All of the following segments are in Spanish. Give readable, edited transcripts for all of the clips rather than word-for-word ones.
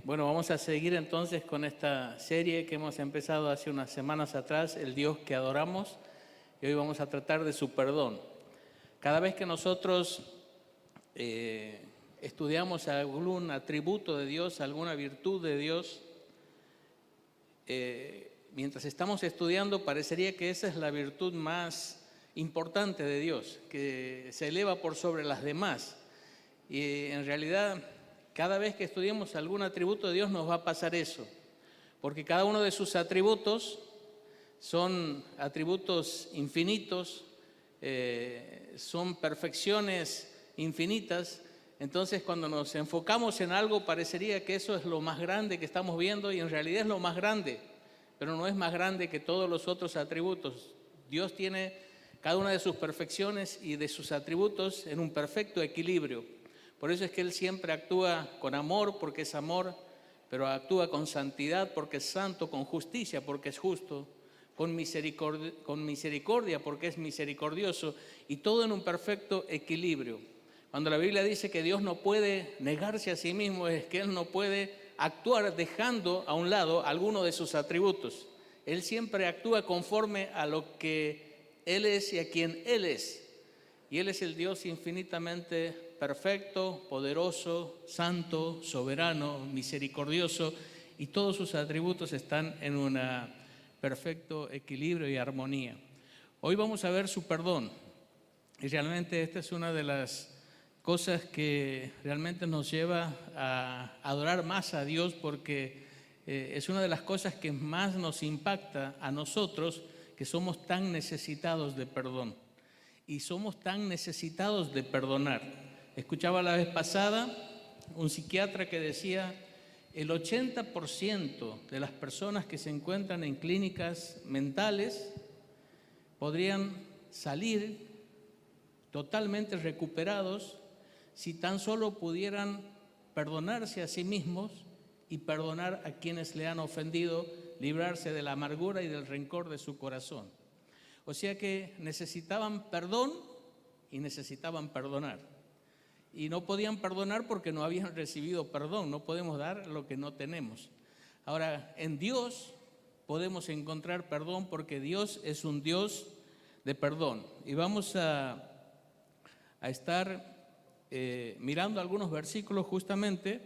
Bueno, vamos a seguir entonces con esta serie que hemos empezado hace unas semanas atrás, El Dios que adoramos, y hoy vamos a tratar de su perdón. Cada vez que nosotros estudiamos algún atributo de Dios, alguna virtud de Dios, mientras estamos estudiando parecería que esa es la virtud más importante de Dios, que se eleva por sobre las demás. Y en realidad, cada vez que estudiemos algún atributo de Dios nos va a pasar eso, porque cada uno de sus atributos son atributos infinitos, son perfecciones infinitas. Entonces, cuando nos enfocamos en algo, parecería que eso es lo más grande que estamos viendo, y en realidad es lo más grande, pero no es más grande que todos los otros atributos. Dios tiene cada una de sus perfecciones y de sus atributos en un perfecto equilibrio. Por eso es que Él siempre actúa con amor, porque es amor, pero actúa con santidad, porque es santo, con justicia, porque es justo, con misericordia, porque es misericordioso, y todo en un perfecto equilibrio. Cuando la Biblia dice que Dios no puede negarse a sí mismo, es que Él no puede actuar dejando a un lado alguno de sus atributos. Él siempre actúa conforme a lo que Él es y a quien Él es. Y Él es el Dios infinitamente perfecto, poderoso, santo, soberano, misericordioso, y todos sus atributos están en un perfecto equilibrio y armonía. Hoy vamos a ver su perdón, y realmente esta es una de las cosas que realmente nos lleva a adorar más a Dios, porque es una de las cosas que más nos impacta a nosotros, que somos tan necesitados de perdón y somos tan necesitados de perdonar. Escuchaba la vez pasada un psiquiatra que decía: el 80% de las personas que se encuentran en clínicas mentales podrían salir totalmente recuperados si tan solo pudieran perdonarse a sí mismos y perdonar a quienes le han ofendido, librarse de la amargura y del rencor de su corazón. O sea que necesitaban perdón y necesitaban perdonar. Y no podían perdonar porque no habían recibido perdón. No podemos dar lo que no tenemos. Ahora, en Dios podemos encontrar perdón, porque Dios es un Dios de perdón. Y vamos a estar mirando algunos versículos justamente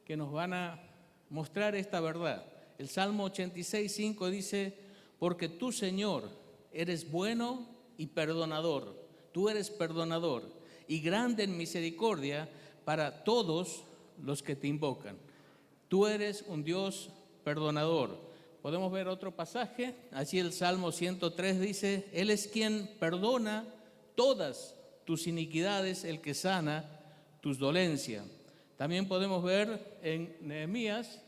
que nos van a mostrar esta verdad. El Salmo 86:5 dice: porque tú, Señor, eres bueno y perdonador. Tú eres perdonador y grande en misericordia para todos los que te invocan. Tú eres un Dios perdonador. Podemos ver otro pasaje. Allí el Salmo 103 dice: Él es quien perdona todas tus iniquidades, el que sana tus dolencias. También podemos ver en Nehemías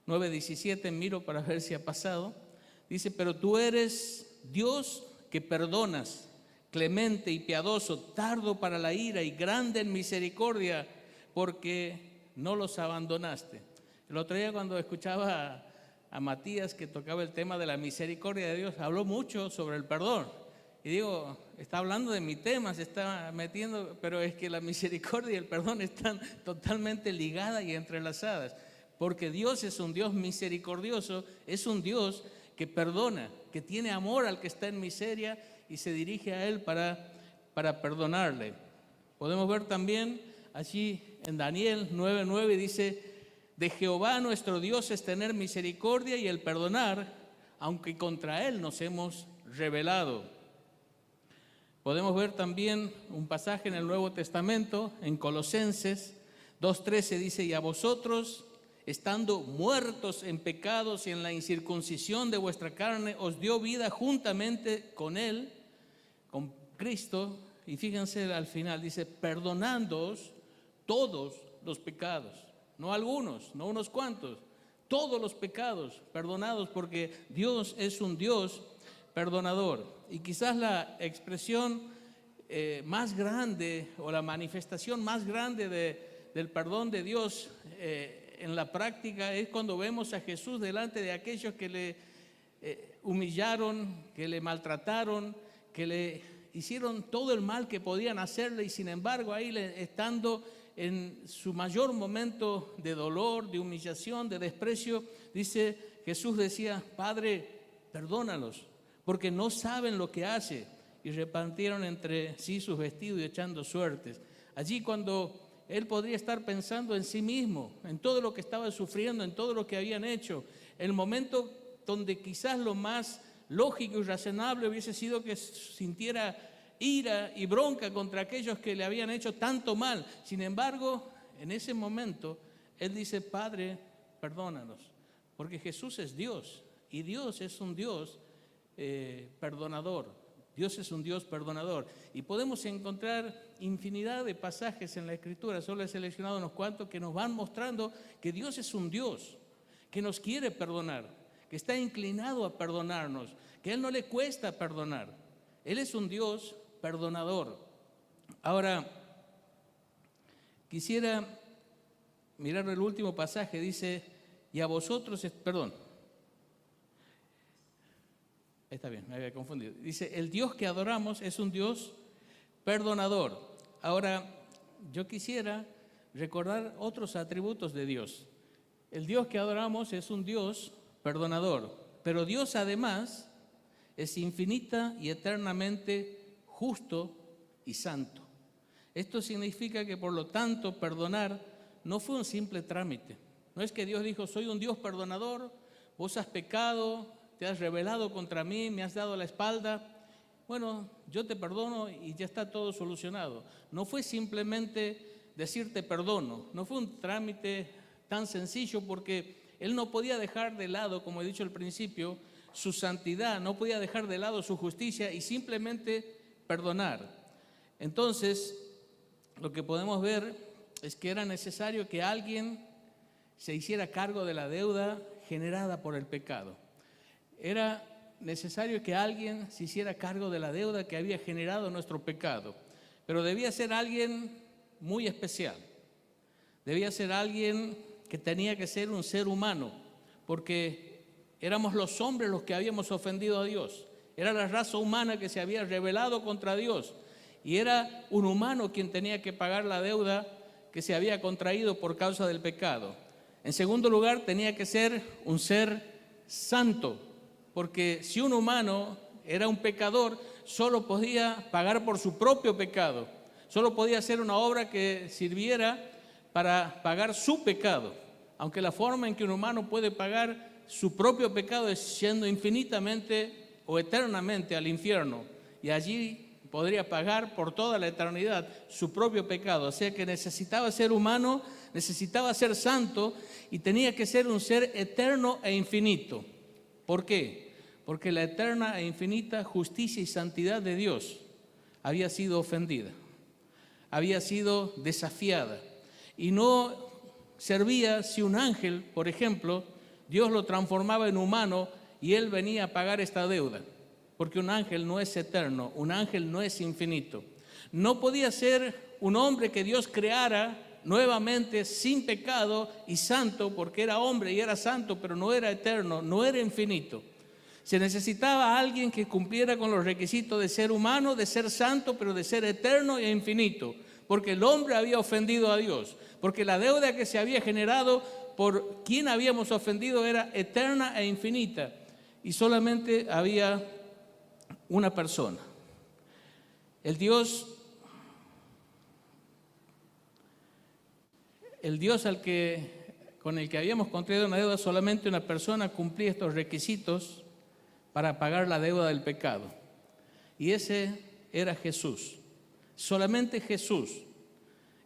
9:17, miro para ver si ha pasado. Dice: pero tú eres Dios que perdonas, clemente y piadoso, tardo para la ira y grande en misericordia, porque no los abandonaste. El otro día, cuando escuchaba a Matías, que tocaba el tema de la misericordia de Dios, habló mucho sobre el perdón. Y digo, está hablando de mi tema, se está metiendo, pero es que la misericordia y el perdón están totalmente ligadas y entrelazadas, porque Dios es un Dios misericordioso, es un Dios que perdona, que tiene amor al que está en miseria y se dirige a Él para perdonarle. Podemos ver también allí en Daniel 9:9, dice: de Jehová nuestro Dios es tener misericordia y el perdonar, aunque contra Él nos hemos rebelado. Podemos ver también un pasaje en el Nuevo Testamento, en Colosenses 2:13, dice: y a vosotros, estando muertos en pecados y en la incircuncisión de vuestra carne, os dio vida juntamente con Él, con Cristo. Y fíjense al final, dice: perdonándoos todos los pecados. No algunos, no unos cuantos, todos los pecados perdonados, porque Dios es un Dios perdonador. Y quizás la expresión más grande, o la manifestación más grande del perdón de Dios en la práctica, es cuando vemos a Jesús delante de aquellos que le humillaron, que le maltrataron, que le hicieron todo el mal que podían hacerle, y sin embargo ahí estando en su mayor momento de dolor, de humillación, de desprecio, dice, Jesús decía, Padre, perdónalos, porque no saben lo que hace. Y repartieron entre sí sus vestidos y echando suertes. Allí cuando él podría estar pensando en sí mismo, en todo lo que estaba sufriendo, en todo lo que habían hecho, el momento donde quizás lo más lógico y razonable hubiese sido que sintiera ira y bronca contra aquellos que le habían hecho tanto mal. Sin embargo, en ese momento, él dice, Padre, perdónalos, porque Jesús es Dios y Dios es un Dios perdonador. Dios es un Dios perdonador. Y podemos encontrar infinidad de pasajes en la Escritura, solo he seleccionado unos cuantos que nos van mostrando que Dios es un Dios que nos quiere perdonar, que está inclinado a perdonarnos, que a Él no le cuesta perdonar. Él es un Dios perdonador. Ahora, quisiera mirar el último pasaje, dice, y a vosotros, está bien, me había confundido. Dice, el Dios que adoramos es un Dios perdonador. Ahora, yo quisiera recordar otros atributos de Dios. El Dios que adoramos es un Dios perdonador, pero Dios además es infinita y eternamente justo y santo. Esto significa que, por lo tanto, perdonar no fue un simple trámite. No es que Dios dijo, soy un Dios perdonador, vos has pecado, te has rebelado contra mí, me has dado la espalda, bueno, yo te perdono y ya está todo solucionado. No fue simplemente decirte perdono, no fue un trámite tan sencillo, porque Él no podía dejar de lado, como he dicho al principio, su santidad, no podía dejar de lado su justicia y simplemente perdonar. Entonces, lo que podemos ver es que era necesario que alguien se hiciera cargo de la deuda generada por el pecado. Era necesario que alguien se hiciera cargo de la deuda que había generado nuestro pecado, pero debía ser alguien muy especial. Debía ser alguien que tenía que ser un ser humano, porque éramos los hombres los que habíamos ofendido a Dios. Era la raza humana que se había rebelado contra Dios, y era un humano quien tenía que pagar la deuda que se había contraído por causa del pecado. En segundo lugar, tenía que ser un ser santo, porque si un humano era un pecador, solo podía pagar por su propio pecado, solo podía hacer una obra que sirviera para pagar su pecado, aunque la forma en que un humano puede pagar su propio pecado es yendo infinitamente o eternamente al infierno, y allí podría pagar por toda la eternidad su propio pecado. O sea que necesitaba ser humano, necesitaba ser santo y tenía que ser un ser eterno e infinito. ¿Por qué? Porque la eterna e infinita justicia y santidad de Dios había sido ofendida, había sido desafiada, y no servía si un ángel, por ejemplo, Dios lo transformaba en humano y él venía a pagar esta deuda, porque un ángel no es eterno, un ángel no es infinito. No podía ser un hombre que Dios creara nuevamente sin pecado y santo, porque era hombre y era santo, pero no era eterno, no era infinito. Se necesitaba a alguien que cumpliera con los requisitos de ser humano, de ser santo, pero de ser eterno e infinito, porque el hombre había ofendido a Dios, porque la deuda que se había generado por quien habíamos ofendido era eterna e infinita, y solamente había una persona. El Dios con el que habíamos contraído una deuda, solamente una persona cumplía estos requisitos para pagar la deuda del pecado, y ese era Jesús. Solamente Jesús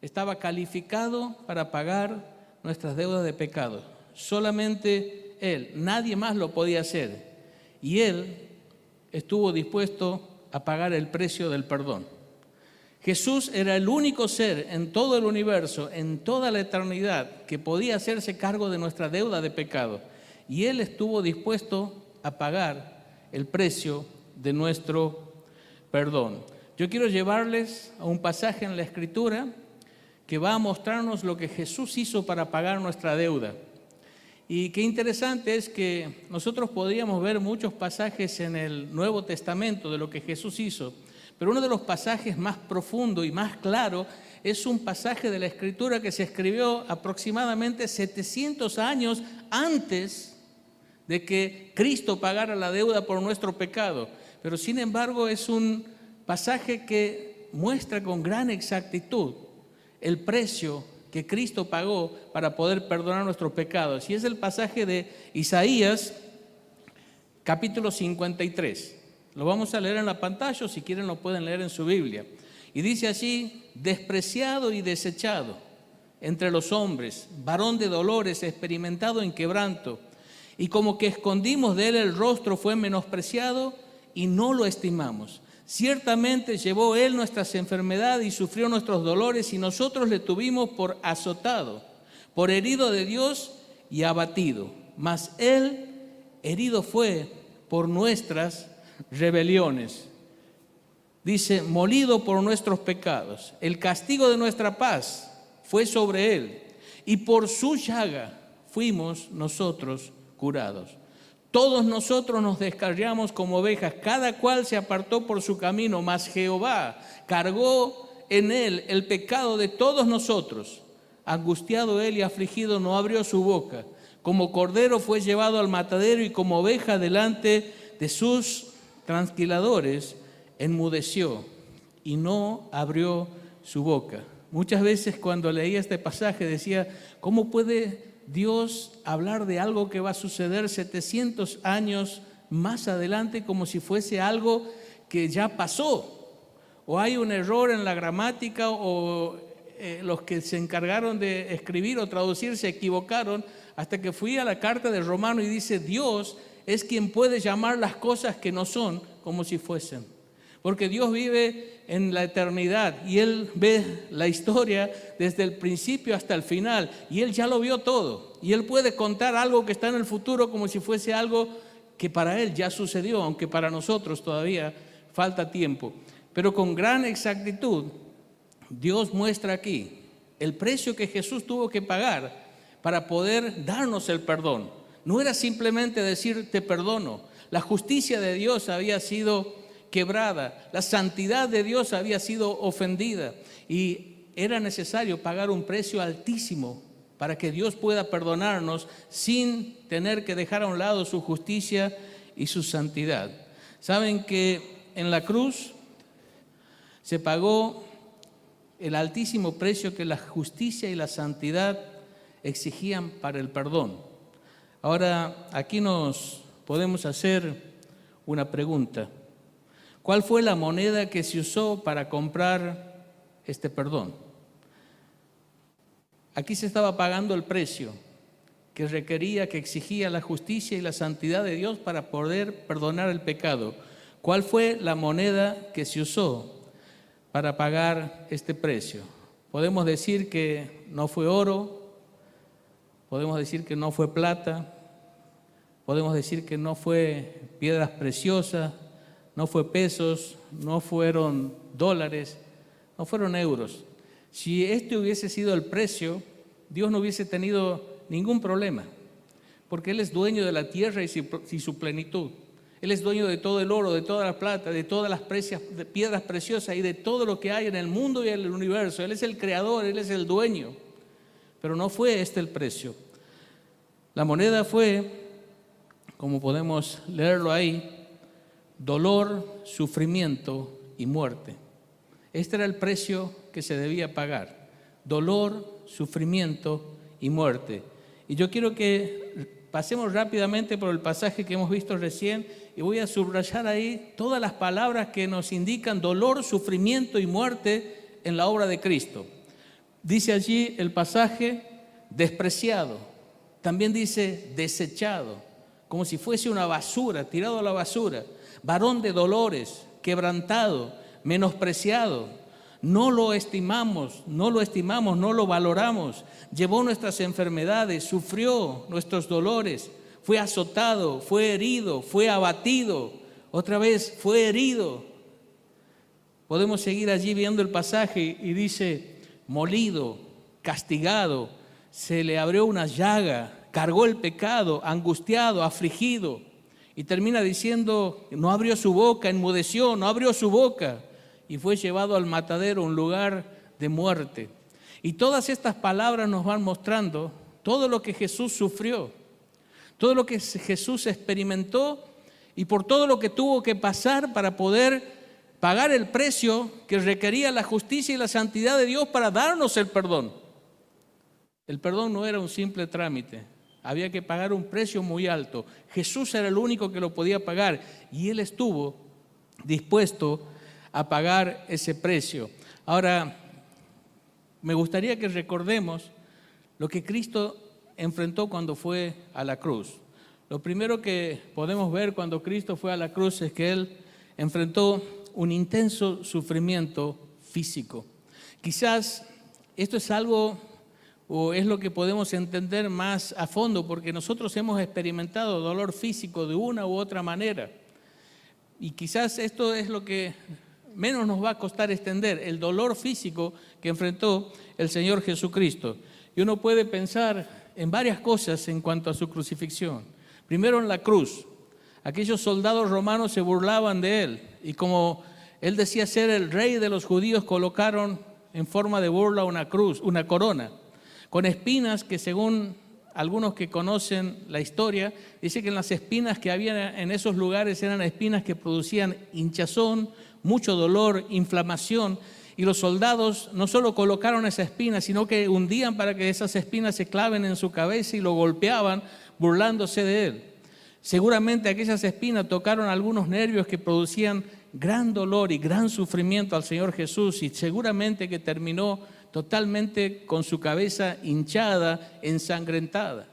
estaba calificado para pagar nuestras deudas de pecado. Solamente Él, nadie más lo podía hacer, y Él estuvo dispuesto a pagar el precio del perdón. Jesús era el único ser en todo el universo, en toda la eternidad, que podía hacerse cargo de nuestra deuda de pecado, y Él estuvo dispuesto a pagar el precio de nuestro perdón. Yo quiero llevarles a un pasaje en la Escritura que va a mostrarnos lo que Jesús hizo para pagar nuestra deuda. Y qué interesante es que nosotros podríamos ver muchos pasajes en el Nuevo Testamento de lo que Jesús hizo, Pero uno de los pasajes más profundos y más claros es un pasaje de la Escritura que se escribió aproximadamente 700 años antes de que Cristo pagara la deuda por nuestro pecado. Pero sin embargo es un pasaje que muestra con gran exactitud el precio que Cristo pagó para poder perdonar nuestros pecados. Y es el pasaje de Isaías, capítulo 53. Lo vamos a leer en la pantalla, o si quieren lo pueden leer en su Biblia. Y dice así: despreciado y desechado entre los hombres, varón de dolores, experimentado en quebranto, y como que escondimos de él el rostro, fue menospreciado y no lo estimamos. Ciertamente llevó él nuestras enfermedades y sufrió nuestros dolores, y nosotros le tuvimos por azotado, por herido de Dios y abatido. Mas él herido fue por nuestras rebeliones. Dice, molido por nuestros pecados. El castigo de nuestra paz fue sobre él, y por su llaga fuimos nosotros curados. Todos nosotros nos descarriamos como ovejas, cada cual se apartó por su camino, mas Jehová cargó en él el pecado de todos nosotros. Angustiado él y afligido, no abrió su boca. Como cordero fue llevado al matadero, y como oveja delante de sus trasquiladores enmudeció y no abrió su boca. Muchas veces cuando leía este pasaje decía, ¿cómo puede Dios hablar de algo que va a suceder 700 años más adelante como si fuese algo que ya pasó? O hay un error en la gramática, o los que se encargaron de escribir o traducir se equivocaron, hasta que fui a la carta de Romano y dice, Dios es quien puede llamar las cosas que no son como si fuesen. Porque Dios vive en la eternidad y Él ve la historia desde el principio hasta el final, y Él ya lo vio todo, y Él puede contar algo que está en el futuro como si fuese algo que para Él ya sucedió, aunque para nosotros todavía falta tiempo. Pero con gran exactitud Dios muestra aquí el precio que Jesús tuvo que pagar para poder darnos el perdón. No era simplemente decir te perdono. La justicia de Dios había sido quebrada, la santidad de Dios había sido ofendida, y era necesario pagar un precio altísimo para que Dios pueda perdonarnos sin tener que dejar a un lado su justicia y su santidad. Saben que en la cruz se pagó el altísimo precio que la justicia y la santidad exigían para el perdón. Ahora, aquí nos podemos hacer una pregunta. ¿Cuál fue la moneda que se usó para comprar este perdón? Aquí se estaba pagando el precio que requería, que exigía la justicia y la santidad de Dios para poder perdonar el pecado. ¿Cuál fue la moneda que se usó para pagar este precio? Podemos decir que no fue oro, podemos decir que no fue plata, podemos decir que no fue piedras preciosas, no fue pesos, no fueron dólares, no fueron euros. Si este hubiese sido el precio, Dios no hubiese tenido ningún problema, porque Él es dueño de la tierra y su plenitud. Él es dueño de todo el oro, de toda la plata, de todas las piedras preciosas y de todo lo que hay en el mundo y en el universo. Él es el creador, Él es el dueño. Pero no fue este el precio. La moneda fue, como podemos leerlo ahí, dolor, sufrimiento y muerte. Este era el precio que se debía pagar. Dolor, sufrimiento y muerte. Y yo quiero que pasemos rápidamente por el pasaje que hemos visto recién, y voy a subrayar ahí todas las palabras que nos indican dolor, sufrimiento y muerte en la obra de Cristo. Dice allí el pasaje, despreciado. También dice desechado, como si fuese una basura, tirado a la basura. Varón de dolores, quebrantado, menospreciado. No lo estimamos, no lo valoramos. Llevó nuestras enfermedades, sufrió nuestros dolores. Fue azotado, fue herido, fue abatido. Otra vez, fue herido. Podemos seguir allí viendo el pasaje y dice, molido, castigado, se le abrió una llaga, cargó el pecado, angustiado, afligido. Y termina diciendo, no abrió su boca, enmudeció, no abrió su boca. y fue llevado al matadero, un lugar de muerte. Y todas estas palabras nos van mostrando todo lo que Jesús sufrió, todo lo que Jesús experimentó y por todo lo que tuvo que pasar para poder pagar el precio que requería la justicia y la santidad de Dios para darnos el perdón. El perdón no era un simple trámite, había que pagar un precio muy alto. Jesús era el único que lo podía pagar y Él estuvo dispuesto a pagar ese precio. Ahora, me gustaría que recordemos lo que Cristo enfrentó cuando fue a la cruz. Lo primero que podemos ver cuando Cristo fue a la cruz es que Él enfrentó un intenso sufrimiento físico. Quizás esto es algo o es lo que podemos entender más a fondo porque nosotros hemos experimentado dolor físico de una u otra manera. Y quizás esto es lo que menos nos va a costar extender, el dolor físico que enfrentó el Señor Jesucristo. Y uno puede pensar en varias cosas en cuanto a su crucifixión. Primero en la cruz. Aquellos soldados romanos se burlaban de Él y como Él decía ser el rey de los judíos, colocaron en forma de burla una cruz, una corona, con espinas que según algunos que conocen la historia, dice que las espinas que había en esos lugares eran espinas que producían hinchazón, mucho dolor, inflamación, y los soldados no solo colocaron esa espina, sino que hundían para que esas espinas se claven en su cabeza y lo golpeaban burlándose de Él. Seguramente aquellas espinas tocaron algunos nervios que producían gran dolor y gran sufrimiento al Señor Jesús y seguramente que terminó totalmente con su cabeza hinchada, ensangrentada.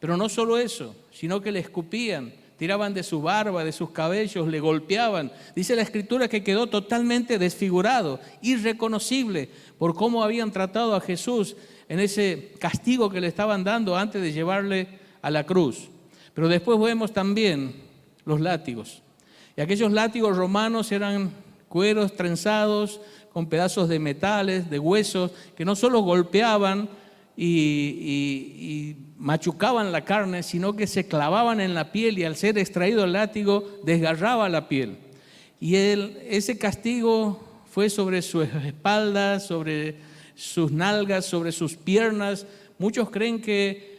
Pero no solo eso, sino que le escupían, tiraban de su barba, de sus cabellos, le golpeaban. Dice la Escritura que quedó totalmente desfigurado, irreconocible por cómo habían tratado a Jesús en ese castigo que le estaban dando antes de llevarle a la cruz. Pero después vemos también los látigos. Y aquellos látigos romanos eran cueros trenzados con pedazos de metales, de huesos, que no solo golpeaban y machucaban la carne, sino que se clavaban en la piel y al ser extraído el látigo desgarraba la piel. Y ese castigo fue sobre sus espaldas, sobre sus nalgas, sobre sus piernas. Muchos creen que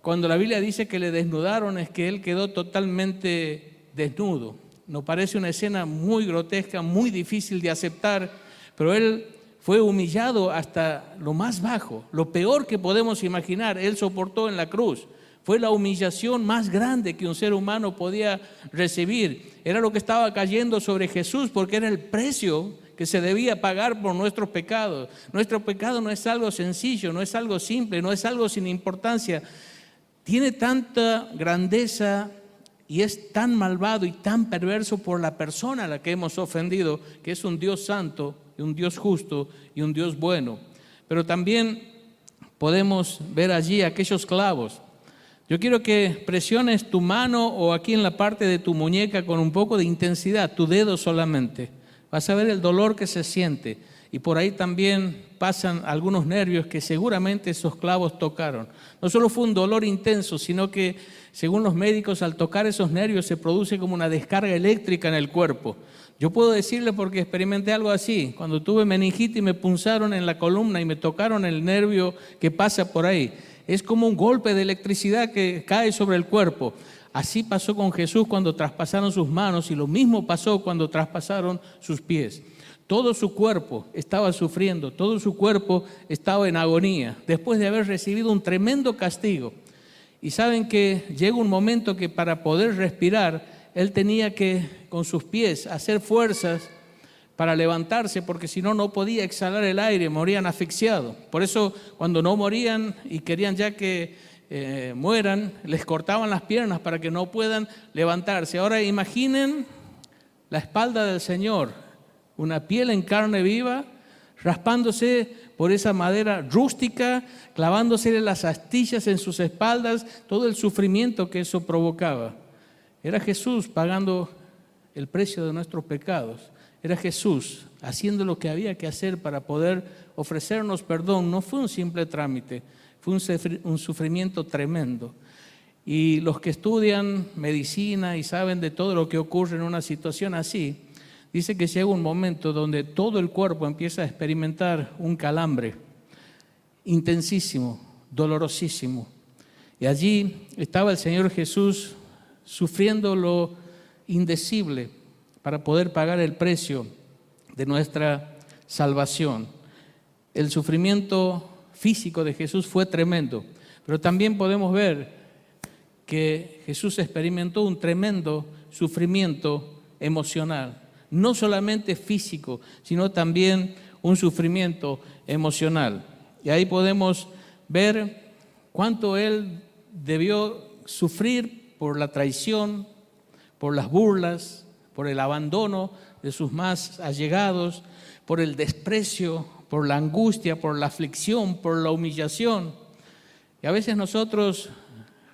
cuando la Biblia dice que le desnudaron es que Él quedó totalmente desnudo. Nos parece una escena muy grotesca, muy difícil de aceptar, pero Él fue humillado hasta lo más bajo, lo peor que podemos imaginar, Él soportó en la cruz. Fue la humillación más grande que un ser humano podía recibir. Era lo que estaba cayendo sobre Jesús porque era el precio que se debía pagar por nuestros pecados. Nuestro pecado no es algo sencillo, no es algo simple, no es algo sin importancia. Tiene tanta grandeza y es tan malvado y tan perverso por la persona a la que hemos ofendido, que es un Dios santo, y un Dios justo y un Dios bueno. Pero también podemos ver allí aquellos clavos. Yo quiero que presiones tu mano o aquí en la parte de tu muñeca con un poco de intensidad, tu dedo solamente. Vas a ver el dolor que se siente y por ahí también pasan algunos nervios que seguramente esos clavos tocaron. No solo fue un dolor intenso, sino que según los médicos al tocar esos nervios se produce como una descarga eléctrica en el cuerpo. Yo puedo decirle porque experimenté algo así. Cuando tuve meningitis me punzaron en la columna y me tocaron el nervio que pasa por ahí. Es como un golpe de electricidad que cae sobre el cuerpo. Así pasó con Jesús cuando traspasaron sus manos y lo mismo pasó cuando traspasaron sus pies. Todo su cuerpo estaba sufriendo, todo su cuerpo estaba en agonía, después de haber recibido un tremendo castigo. Y saben que llega un momento que para poder respirar, Él tenía que, con sus pies, hacer fuerzas para levantarse, porque si no, no podía exhalar el aire, morían asfixiados. Por eso, cuando no morían y querían ya que mueran, les cortaban las piernas para que no puedan levantarse. Ahora imaginen la espalda del Señor, una piel en carne viva, raspándose por esa madera rústica, clavándose las astillas en sus espaldas, todo el sufrimiento que eso provocaba. Era Jesús pagando el precio de nuestros pecados. Era Jesús haciendo lo que había que hacer para poder ofrecernos perdón. No fue un simple trámite, fue un sufrimiento tremendo. Y los que estudian medicina y saben de todo lo que ocurre en una situación así, dice que llega un momento donde todo el cuerpo empieza a experimentar un calambre intensísimo, dolorosísimo. Y allí estaba el Señor Jesús sufriendo lo indecible para poder pagar el precio de nuestra salvación. El sufrimiento físico de Jesús fue tremendo, pero también podemos ver que Jesús experimentó un tremendo sufrimiento emocional, no solamente físico, sino también un sufrimiento emocional. Y ahí podemos ver cuánto Él debió sufrir por la traición, por las burlas, por el abandono de sus más allegados, por el desprecio, por la angustia, por la aflicción, por la humillación. Y a veces nosotros,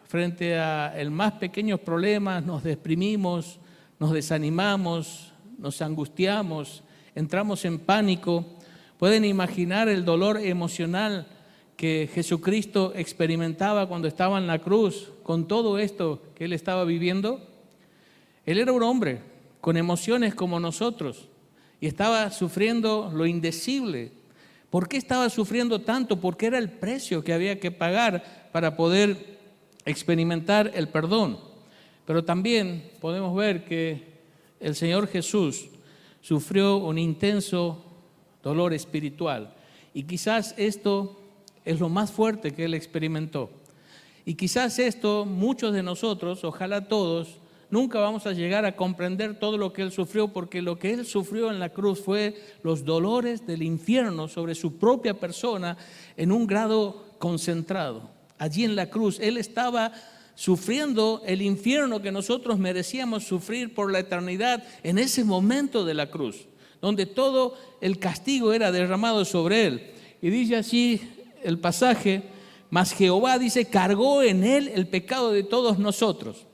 frente a el más pequeños problemas, nos deprimimos, nos desanimamos, nos angustiamos, entramos en pánico. ¿Pueden imaginar el dolor emocional que Jesucristo experimentaba cuando estaba en la cruz con todo esto que Él estaba viviendo? Él era un hombre con emociones como nosotros y estaba sufriendo lo indecible. ¿Por qué estaba sufriendo tanto? Porque era el precio que había que pagar para poder experimentar el perdón. Pero también podemos ver que el Señor Jesús sufrió un intenso dolor espiritual. Y quizás esto es lo más fuerte que Él experimentó. Y quizás esto, muchos de nosotros, ojalá todos, nunca vamos a llegar a comprender todo lo que Él sufrió, porque lo que Él sufrió en la cruz fue los dolores del infierno sobre su propia persona en un grado concentrado. Allí en la cruz, Él estaba sufriendo el infierno que nosotros merecíamos sufrir por la eternidad en ese momento de la cruz, donde todo el castigo era derramado sobre Él. Y dice así el pasaje, mas Jehová, dice, cargó en Él el pecado de todos nosotros.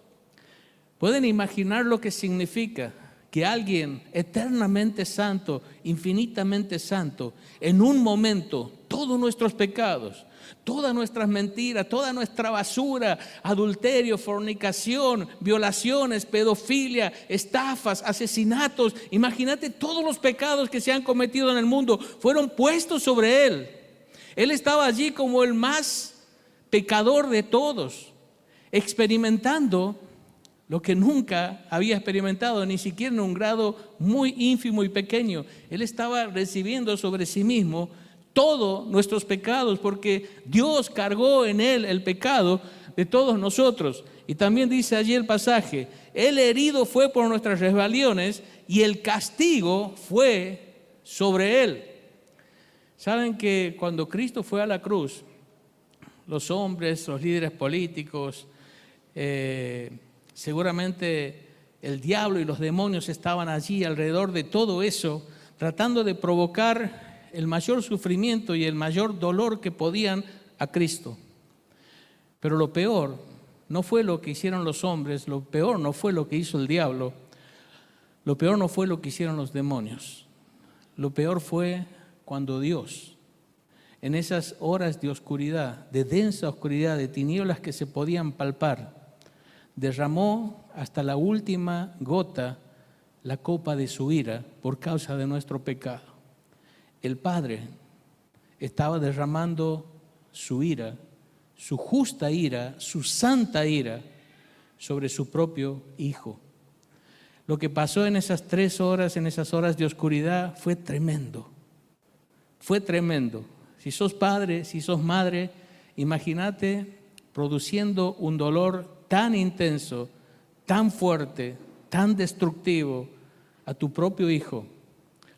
¿Pueden imaginar lo que significa que alguien eternamente santo, infinitamente santo, en un momento todos nuestros pecados, todas nuestras mentiras, toda nuestra basura, adulterio, fornicación, violaciones, pedofilia, estafas, asesinatos, imagínate todos los pecados que se han cometido en el mundo, fueron puestos sobre Él? Él estaba allí como el más pecador de todos, experimentando lo que nunca había experimentado, ni siquiera en un grado muy ínfimo y pequeño. Él estaba recibiendo sobre sí mismo todos nuestros pecados, porque Dios cargó en Él el pecado de todos nosotros. Y también dice allí el pasaje, Él herido fue por nuestras rebeliones y el castigo fue sobre Él. Saben que cuando Cristo fue a la cruz, los hombres, los líderes políticos, seguramente el diablo y los demonios estaban allí alrededor de todo eso, tratando de provocar el mayor sufrimiento y el mayor dolor que podían a Cristo. Pero lo peor no fue lo que hicieron los hombres, lo peor no fue lo que hizo el diablo, lo peor no fue lo que hicieron los demonios. Lo peor fue cuando Dios, en esas horas de oscuridad, de densa oscuridad, de tinieblas que se podían palpar, derramó hasta la última gota la copa de su ira por causa de nuestro pecado. El Padre estaba derramando su ira, su justa ira, su santa ira sobre su propio Hijo. Lo que pasó en esas 3 horas, en esas horas de oscuridad, fue tremendo. Fue tremendo. Si sos padre, si sos madre, imagínate produciendo un dolor tan intenso, tan fuerte, tan destructivo a tu propio hijo.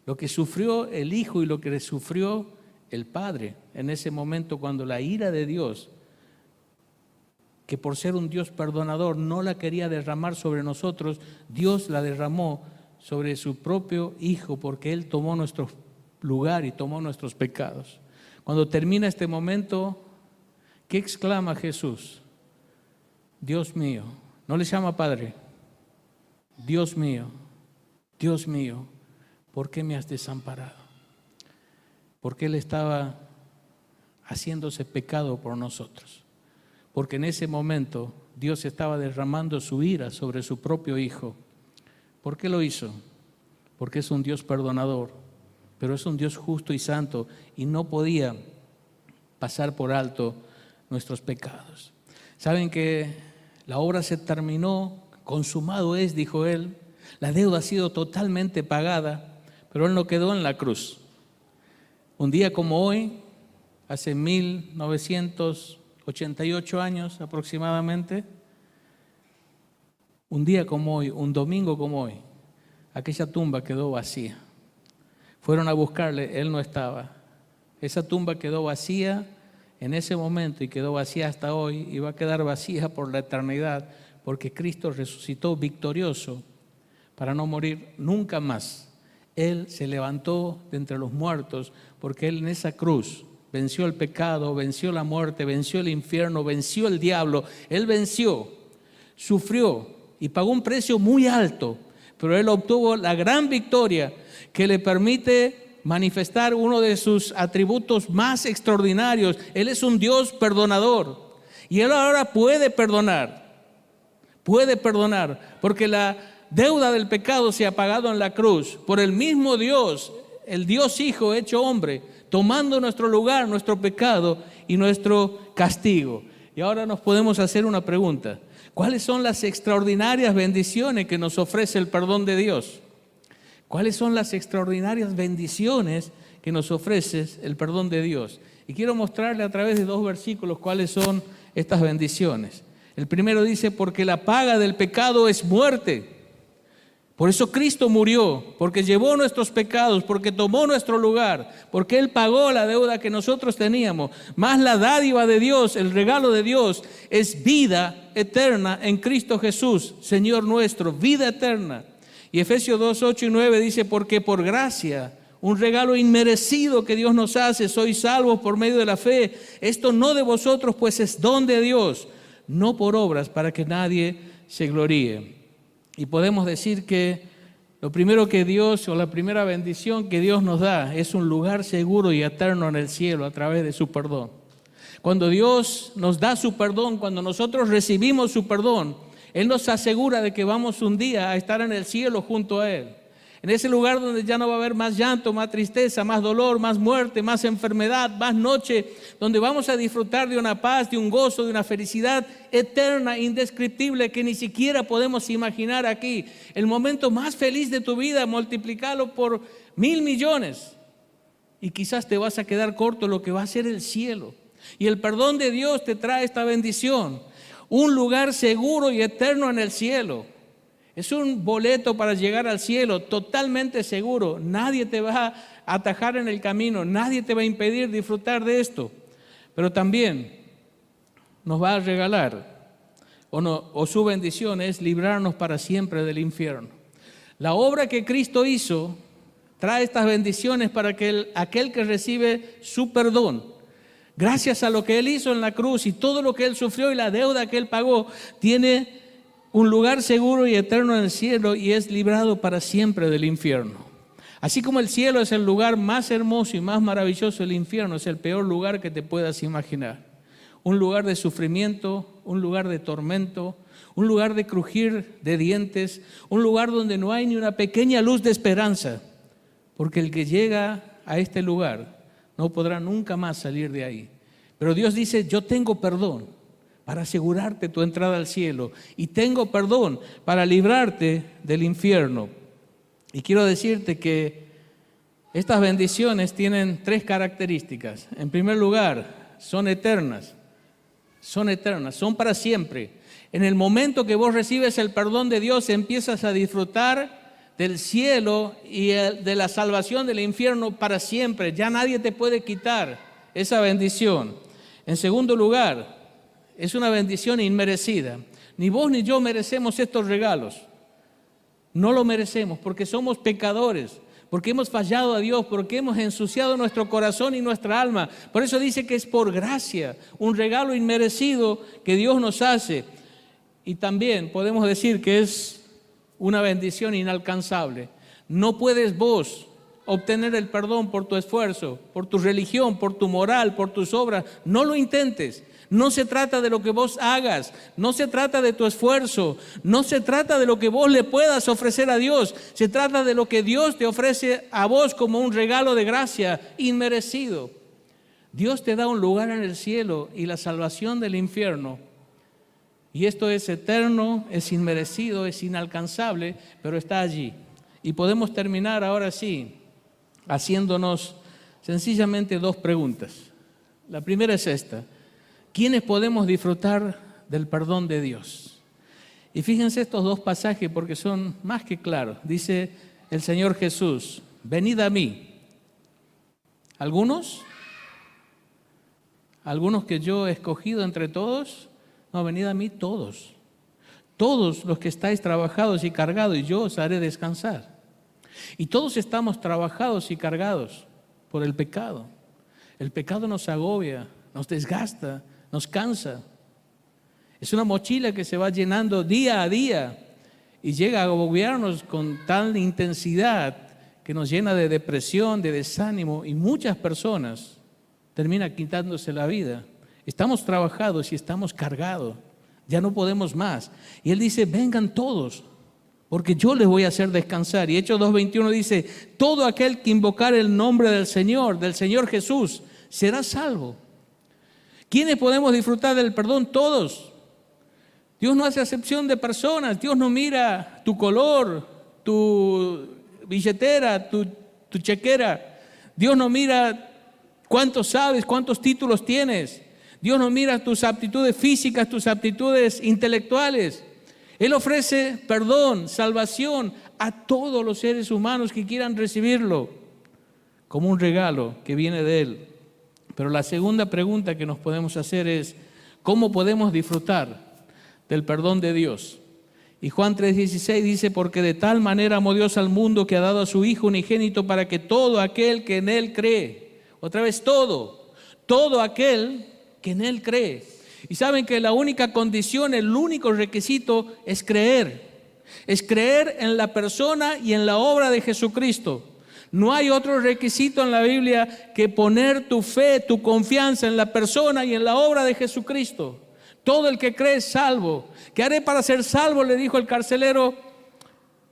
Lo que sufrió el hijo y lo que sufrió el padre en ese momento, cuando la ira de Dios, que por ser un Dios perdonador no la quería derramar sobre nosotros, Dios la derramó sobre su propio hijo, porque Él tomó nuestro lugar y tomó nuestros pecados. Cuando termina este momento, ¿qué exclama Jesús? Dios mío, no le llama Padre, Dios mío, ¿por qué me has desamparado? Porque Él estaba haciéndose pecado por nosotros. Porque en ese momento Dios estaba derramando su ira sobre su propio Hijo. ¿Por qué lo hizo? porque es un Dios perdonador, pero es un Dios justo y santo y no podía pasar por alto nuestros pecados. Saben que la obra se terminó, consumado es, dijo Él, la deuda ha sido totalmente pagada, pero Él no quedó en la cruz. Un día como hoy, hace 1988 años aproximadamente, un día como hoy, un domingo como hoy, aquella tumba quedó vacía. Fueron a buscarle, Él no estaba. Esa tumba quedó vacía en ese momento y quedó vacía hasta hoy y va a quedar vacía por la eternidad, porque Cristo resucitó victorioso para no morir nunca más. Él se levantó de entre los muertos porque Él en esa cruz venció el pecado, venció la muerte, venció el infierno, venció el diablo. Él venció, sufrió y pagó un precio muy alto, pero Él obtuvo la gran victoria que le permite manifestar uno de sus atributos más extraordinarios. Él es un Dios perdonador y Él ahora puede perdonar, porque la deuda del pecado se ha pagado en la cruz por el mismo Dios, el Dios Hijo hecho hombre, tomando nuestro lugar, nuestro pecado y nuestro castigo. Y ahora nos podemos hacer una pregunta: ¿cuáles son las extraordinarias bendiciones que nos ofrece el perdón de Dios? ¿Cuáles son las extraordinarias bendiciones que nos ofrece el perdón de Dios? Y quiero mostrarle a través de 2 versículos cuáles son estas bendiciones. El primero dice: porque la paga del pecado es muerte. Por eso Cristo murió, porque llevó nuestros pecados, porque tomó nuestro lugar, porque Él pagó la deuda que nosotros teníamos. Más la dádiva de Dios, el regalo de Dios, es vida eterna en Cristo Jesús, Señor nuestro, vida eterna. Y Efesios 2, 8 y 9 dice: porque por gracia, un regalo inmerecido que Dios nos hace, sois salvos por medio de la fe. Esto no de vosotros, pues es don de Dios, no por obras, para que nadie se gloríe. Y podemos decir que lo primero que Dios, o la primera bendición que Dios nos da, es un lugar seguro y eterno en el cielo a través de su perdón. Cuando Dios nos da su perdón, cuando nosotros recibimos su perdón, Él nos asegura de que vamos un día a estar en el cielo junto a Él. En ese lugar donde ya no va a haber más llanto, más tristeza, más dolor, más muerte, más enfermedad, más noche, donde vamos a disfrutar de una paz, de un gozo, de una felicidad eterna, indescriptible, que ni siquiera podemos imaginar aquí. El momento más feliz de tu vida, multiplícalo por 1,000 millones y quizás te vas a quedar corto lo que va a ser el cielo. Y el perdón de Dios te trae esta bendición, un lugar seguro y eterno en el cielo. Es un boleto para llegar al cielo totalmente seguro. Nadie te va a atajar en el camino, nadie te va a impedir disfrutar de esto. Pero también nos va a regalar, o su bendición es librarnos para siempre del infierno. La obra que Cristo hizo trae estas bendiciones para que aquel que recibe su perdón, gracias a lo que Él hizo en la cruz y todo lo que Él sufrió y la deuda que Él pagó, tiene un lugar seguro y eterno en el cielo y es librado para siempre del infierno. Así como el cielo es el lugar más hermoso y más maravilloso, el infierno es el peor lugar que te puedas imaginar. Un lugar de sufrimiento, un lugar de tormento, un lugar de crujir de dientes, un lugar donde no hay ni una pequeña luz de esperanza, porque el que llega a este lugar no podrá nunca más salir de ahí. Pero Dios dice: yo tengo perdón para asegurarte tu entrada al cielo y tengo perdón para librarte del infierno. Y quiero decirte que estas bendiciones tienen 3 características. En primer lugar, son eternas, son para siempre. En el momento que vos recibes el perdón de Dios, empiezas a disfrutar del cielo y de la salvación del infierno para siempre. Ya nadie te puede quitar esa bendición. En segundo lugar, es una bendición inmerecida. Ni vos ni yo merecemos estos regalos. No lo merecemos porque somos pecadores, porque hemos fallado a Dios, porque hemos ensuciado nuestro corazón y nuestra alma. Por eso dice que es por gracia, un regalo inmerecido que Dios nos hace. Y también podemos decir que es una bendición inalcanzable. No puedes vos obtener el perdón por tu esfuerzo, por tu religión, por tu moral, por tus obras. No lo intentes. No se trata de lo que vos hagas, no se trata de tu esfuerzo, no se trata de lo que vos le puedas ofrecer a Dios. Se trata de lo que Dios te ofrece a vos como un regalo de gracia inmerecido. Dios te da un lugar en el cielo y la salvación del infierno. Y esto es eterno, es inmerecido, es inalcanzable, pero está allí. Y podemos terminar ahora sí haciéndonos sencillamente dos preguntas. La primera es esta: ¿quiénes podemos disfrutar del perdón de Dios? Y fíjense estos dos pasajes porque son más que claros. Dice el Señor Jesús: venid a mí. ¿Algunos? ¿Algunos que yo he escogido entre todos? No, venid a mí todos. Todos los que estáis trabajados y cargados, y yo os haré descansar. Y todos estamos trabajados y cargados por el pecado. El pecado nos agobia, nos desgasta, nos cansa. Es una mochila que se va llenando día a día y llega a agobiarnos con tal intensidad que nos llena de depresión, de desánimo, y muchas personas terminan quitándose la vida. Estamos trabajados y estamos cargados, ya no podemos más. Y Él dice: vengan todos, porque yo les voy a hacer descansar. Y Hechos 2:21 dice: todo aquel que invocare el nombre del Señor Jesús, será salvo. ¿Quiénes podemos disfrutar del perdón? Todos. Dios no hace acepción de personas. Dios no mira tu color, tu billetera, tu chequera. Dios no mira cuánto sabes, cuántos títulos tienes. Dios no mira tus aptitudes físicas, tus aptitudes intelectuales. Él ofrece perdón, salvación a todos los seres humanos que quieran recibirlo como un regalo que viene de Él. Pero la segunda pregunta que nos podemos hacer es: ¿cómo podemos disfrutar del perdón de Dios? Y Juan 3:16 dice: porque de tal manera amó Dios al mundo que ha dado a su Hijo unigénito para que todo aquel que en Él cree, otra vez todo aquel que en Él cree. Y saben que la única condición, el único requisito es creer en la persona y en la obra de Jesucristo. No hay otro requisito en la Biblia que poner tu fe, tu confianza en la persona y en la obra de Jesucristo. Todo el que cree es salvo. ¿Qué haré para ser salvo?, le dijo el carcelero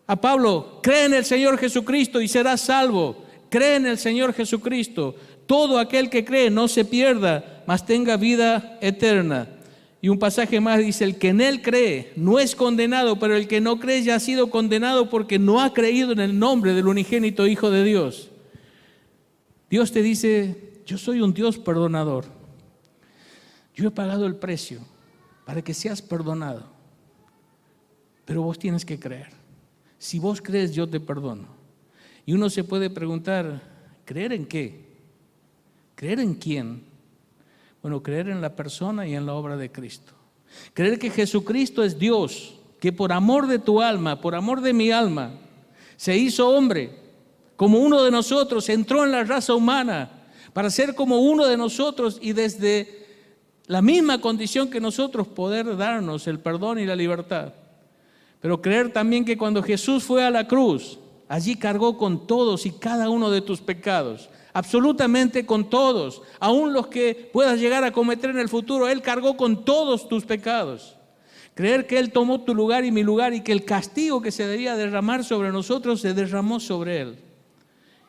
a Pablo. Cree en el Señor Jesucristo y serás salvo. Cree en el Señor Jesucristo. Todo aquel que cree no se pierda, mas tenga vida eterna. Y un pasaje más dice: el que en Él cree no es condenado, pero el que no cree ya ha sido condenado porque no ha creído en el nombre del unigénito Hijo de Dios. Dios te dice: yo soy un Dios perdonador. Yo he pagado el precio para que seas perdonado. Pero vos tienes que creer. Si vos crees, yo te perdono. Y uno se puede preguntar: ¿creer en qué? ¿Creer en quién? Bueno, creer en la persona y en la obra de Cristo. Creer que Jesucristo es Dios, que por amor de tu alma, por amor de mi alma, se hizo hombre, como uno de nosotros, entró en la raza humana para ser como uno de nosotros y desde la misma condición que nosotros poder darnos el perdón y la libertad. Pero creer también que cuando Jesús fue a la cruz, allí cargó con todos y cada uno de tus pecados. Absolutamente con todos, aún los que puedas llegar a cometer en el futuro. Él cargó con todos tus pecados. Creer que Él tomó tu lugar y mi lugar y que el castigo que se debía derramar sobre nosotros se derramó sobre Él.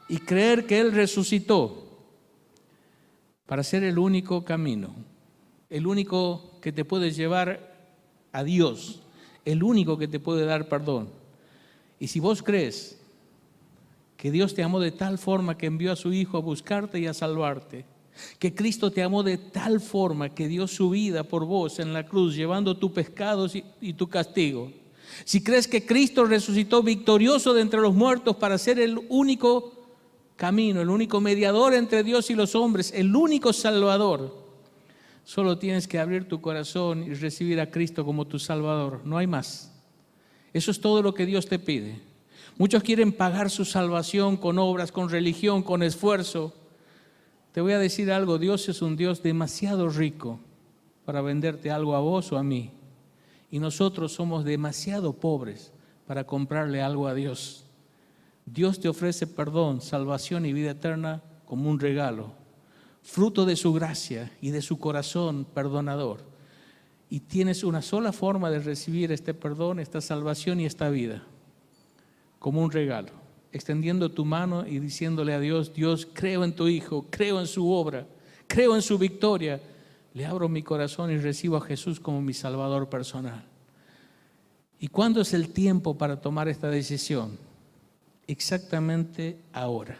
Y creer que Él resucitó para ser el único camino, el único que te puede llevar a Dios, el único que te puede dar perdón. Y si vos crees que Dios te amó de tal forma que envió a su Hijo a buscarte y a salvarte, que Cristo te amó de tal forma que dio su vida por vos en la cruz, llevando tus pecados y tu castigo. Si crees que Cristo resucitó victorioso de entre los muertos para ser el único camino, el único mediador entre Dios y los hombres, el único Salvador, solo tienes que abrir tu corazón y recibir a Cristo como tu Salvador. No hay más. Eso es todo lo que Dios te pide. Muchos quieren pagar su salvación con obras, con religión, con esfuerzo. Te voy a decir algo: Dios es un Dios demasiado rico para venderte algo a vos o a mí. Y nosotros somos demasiado pobres para comprarle algo a Dios. Dios te ofrece perdón, salvación y vida eterna como un regalo. fruto de su gracia y de su corazón perdonador. Y tienes una sola forma de recibir este perdón, esta salvación y esta vida, como un regalo, extendiendo tu mano y diciéndole a Dios: Dios, creo en tu Hijo, creo en su obra, creo en su victoria, le abro mi corazón y recibo a Jesús como mi Salvador personal. ¿Y cuándo es el tiempo para tomar esta decisión? Exactamente ahora.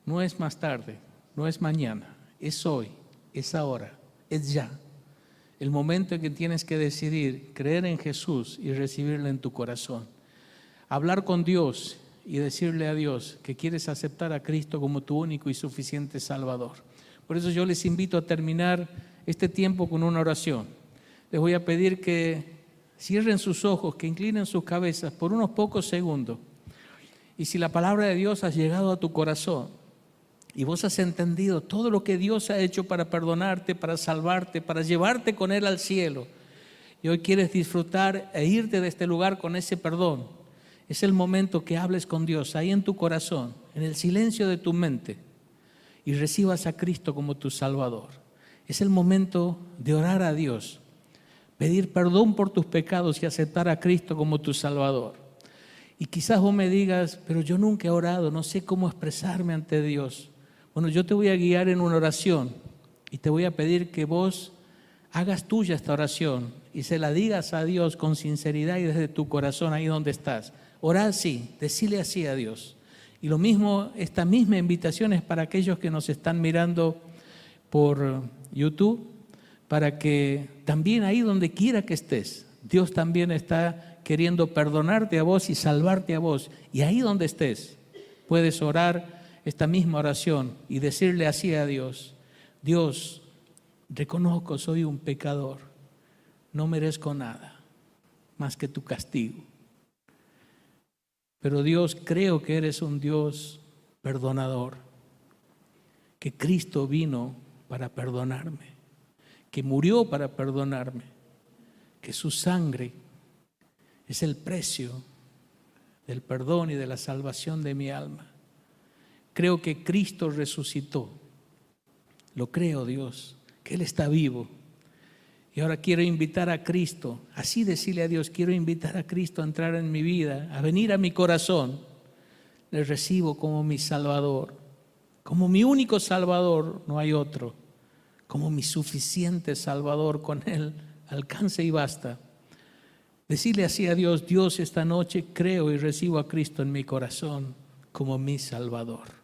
No es más tarde, no es mañana, es hoy, es ahora, es ya. El momento en que tienes que decidir creer en Jesús y recibirle en tu corazón. Hablar con Dios y decirle a Dios que quieres aceptar a Cristo como tu único y suficiente Salvador. Por eso yo les invito a terminar este tiempo con una oración. Les voy a pedir que cierren sus ojos, que inclinen sus cabezas por unos pocos segundos. Y si la palabra de Dios ha llegado a tu corazón y vos has entendido todo lo que Dios ha hecho para perdonarte, para salvarte, para llevarte con Él al cielo, y hoy quieres disfrutar e irte de este lugar con ese perdón, es el momento que hables con Dios ahí en tu corazón, en el silencio de tu mente, y recibas a Cristo como tu Salvador. Es el momento de orar a Dios, pedir perdón por tus pecados y aceptar a Cristo como tu Salvador. Y quizás vos me digas: pero yo nunca he orado, no sé cómo expresarme ante Dios. Bueno, yo te voy a guiar en una oración y te voy a pedir que vos hagas tuya esta oración y se la digas a Dios con sinceridad y desde tu corazón ahí donde estás. Orá así, decile así a Dios. Y lo mismo, esta misma invitación es para aquellos que nos están mirando por YouTube, para que también ahí donde quiera que estés, Dios también está queriendo perdonarte a vos y salvarte a vos. Y ahí donde estés, puedes orar esta misma oración y decirle así a Dios: Dios, reconozco, soy un pecador, no merezco nada más que tu castigo. Pero Dios, creo que eres un Dios perdonador, que Cristo vino para perdonarme, que murió para perdonarme, que su sangre es el precio del perdón y de la salvación de mi alma. Creo que Cristo resucitó. Lo creo, Dios, que Él está vivo. Y ahora quiero invitar a Cristo, así decirle a Dios: quiero invitar a Cristo a entrar en mi vida, a venir a mi corazón. Le recibo como mi Salvador, como mi único Salvador, no hay otro, como mi suficiente Salvador, con Él alcance y basta. Decirle así a Dios: Dios, esta noche creo y recibo a Cristo en mi corazón como mi Salvador.